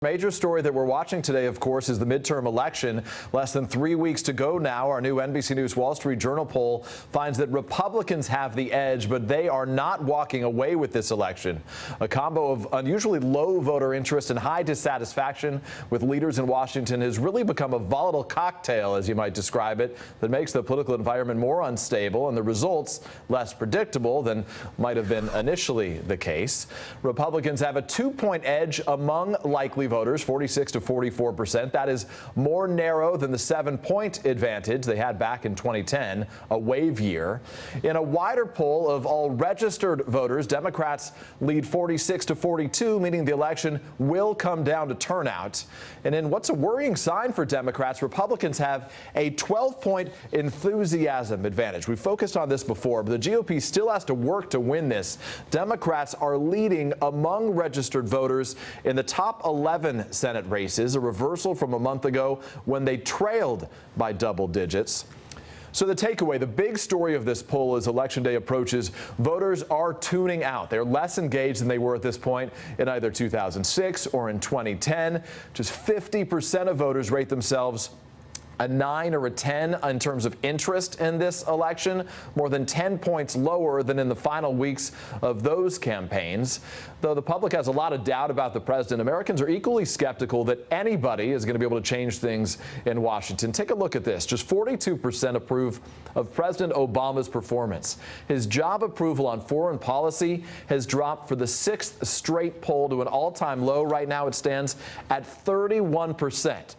Major story that we're watching today, of course, is the midterm election. Less than 3 weeks to go now. Our new NBC News Wall Street Journal poll finds that Republicans have the edge, but they are not walking away with this election. A combo of unusually low voter interest and high dissatisfaction with leaders in Washington has really become a volatile cocktail, as you might describe it, that makes the political environment more unstable and the results less predictable than might have been initially the case. Republicans have a 2-point edge among likely voters, 46 to 44%. That is more narrow than the 7-point advantage they had back in 2010, a wave year. In a wider poll of all registered voters, Democrats lead 46 to 42, meaning the election will come down to turnout. And in what's a worrying sign for Democrats, Republicans have a 12-point enthusiasm advantage. We've focused on this before, but the GOP still has to work to win this. Democrats are leading among registered voters in the top 11 Senate races, a reversal from a month ago when they trailed by double digits. So the takeaway, the big story of this poll as Election Day approaches, voters are tuning out. They're less engaged than they were at this point in either 2006 or in 2010. Just 50% of voters rate themselves a 9 or a 10 in terms of interest in this election, more than 10 points lower than in the final weeks of those campaigns. Though the public has a lot of doubt about the president, Americans are equally skeptical that anybody is going to be able to change things in Washington. Take a look at this. Just 42% approve of President Obama's performance. His job approval on foreign policy has dropped for the 6th straight poll to an all-time low. Right now it stands at 31%.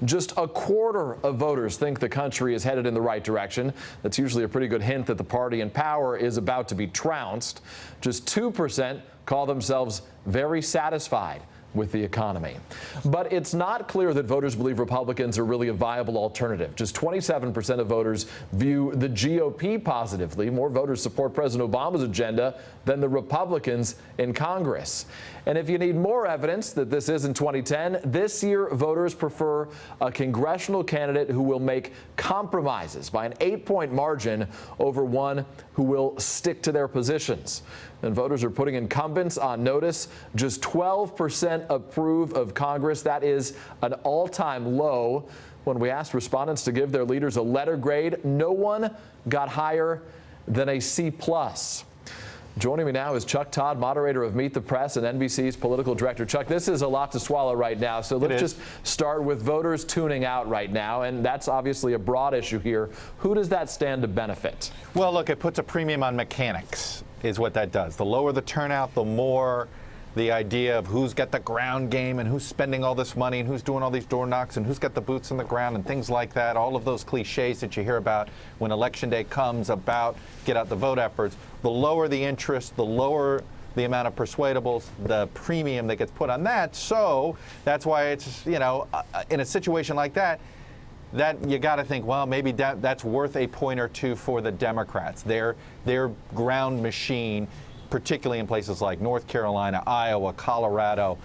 Just a quarter of voters think the country is headed in the right direction. That's usually a pretty good hint that the party in power is about to be trounced. Just 2% call themselves very satisfied with the economy. But it's not clear that voters believe Republicans are really a viable alternative. Just 27% of voters view the GOP positively. More voters support President Obama's agenda than the Republicans in Congress. And if you need more evidence that this isn't 2010, this year voters prefer a congressional candidate who will make compromises by an 8-point margin over one who will stick to their positions. And voters are putting incumbents on notice. Just 12% approve of Congress. That is an all-time low. When we asked respondents to give their leaders a letter grade, no one got higher than a C+. Joining me now is Chuck Todd, moderator of Meet the Press and NBC's political director. Chuck, this is a lot to swallow right now, so let's just start with voters tuning out right now, and that's obviously a broad issue here. Who does that stand to benefit? Well, look, it puts a premium on mechanics, is what that does. The lower the turnout, the more the idea of who's got the ground game and who's spending all this money and who's doing all these door knocks and who's got the boots on the ground and things like that, all of those cliches that you hear about when Election Day comes about get out the vote efforts. The lower the interest, the lower the amount of persuadables, the premium that gets put on that. So that's why it's, you know, in a situation like that, you got to think, well, maybe that's worth a point or two for the Democrats. Their ground machine, particularly in places like North Carolina, Iowa, Colorado,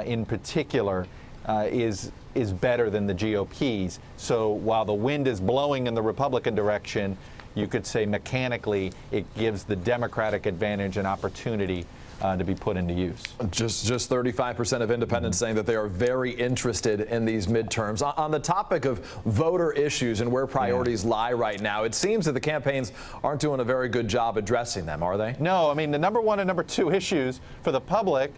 in particular, is better than the GOP's. So while the wind is blowing in the Republican direction, you could say mechanically it gives the Democratic advantage an opportunity to be put into use. Just 35% of independents saying that they are very interested in these midterms. On the topic of voter issues and where priorities lie right now, it seems that the campaigns aren't doing a very good job addressing them, are they? No, I mean, the number one and number two issues for the public,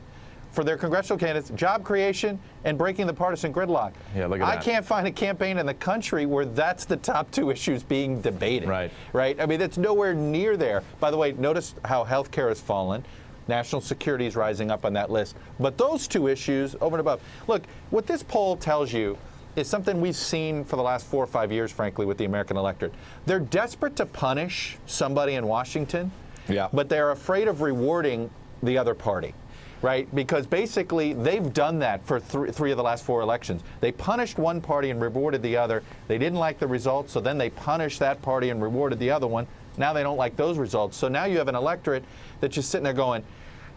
for their congressional candidates, job creation and breaking the partisan gridlock. Yeah, look at that. I can't find a campaign in the country where that's the top two issues being debated. Right? I mean, it's nowhere near there. By the way, notice how health care has fallen. National security is rising up on that list. But those two issues over and above. Look, what this poll tells you is something we've seen for the last 4 or 5 years, frankly, with the American electorate. They're desperate to punish somebody in Washington, but they're afraid of rewarding the other party. Right? Because basically they've done that for three of the last 4 elections. They punished one party and rewarded the other. They didn't like the results, so then they punished that party and rewarded the other one. Now they don't like those results. So now you have an electorate that's just sitting there going,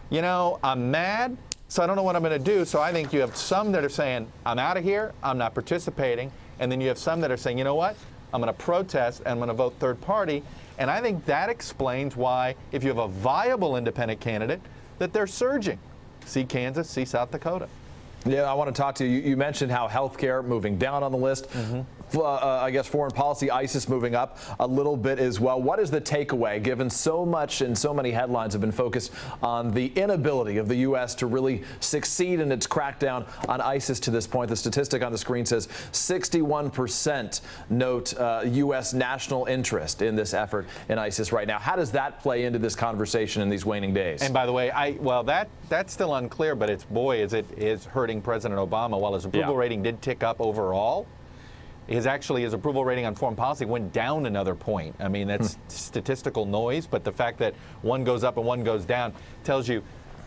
you know, I'm mad, so I don't know what I'm going to do. So I think you have some that are saying, I'm out of here, I'm not participating. And then you have some that are saying, you know what, I'm going to protest and I'm going to vote third party. And I think that explains why, if you have a viable independent candidate, that they're surging. See Kansas, see South Dakota. Yeah, I want to talk to you. You mentioned how healthcare moving down on the list. I guess foreign policy, ISIS moving up a little bit as well. What is the takeaway, given so much and so many headlines have been focused on the inability of the U.S. to really succeed in its crackdown on ISIS to this point? The statistic on the screen says 61% note U.S. national interest in this effort in ISIS right now. How does that play into this conversation in these waning days? And by the way, that's still unclear, but is it hurting President Obama. While his approval rating did tick up overall, his approval rating on foreign policy went down another point. I mean, that's statistical noise, but the fact that one goes up and one goes down tells you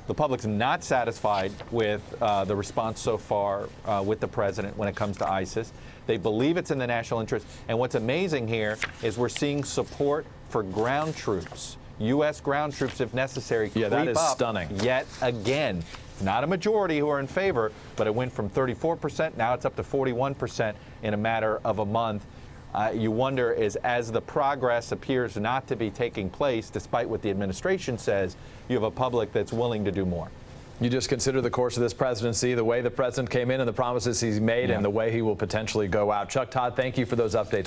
the public's not satisfied with the response so far with the president when it comes to ISIS. They believe it's in the national interest. And what's amazing here is we're seeing support for ground troops, U.S. ground troops if necessary. Yeah, that is up stunning. Yet again. Not a majority who are in favor, but it went from 34%, now it's up to 41% in a matter of a month. You wonder, as the progress appears not to be taking place, despite what the administration says, you have a public that's willing to do more. You just consider the course of this presidency, the way the president came in and the promises he's made and the way he will potentially go out. Chuck Todd, thank you for those updates.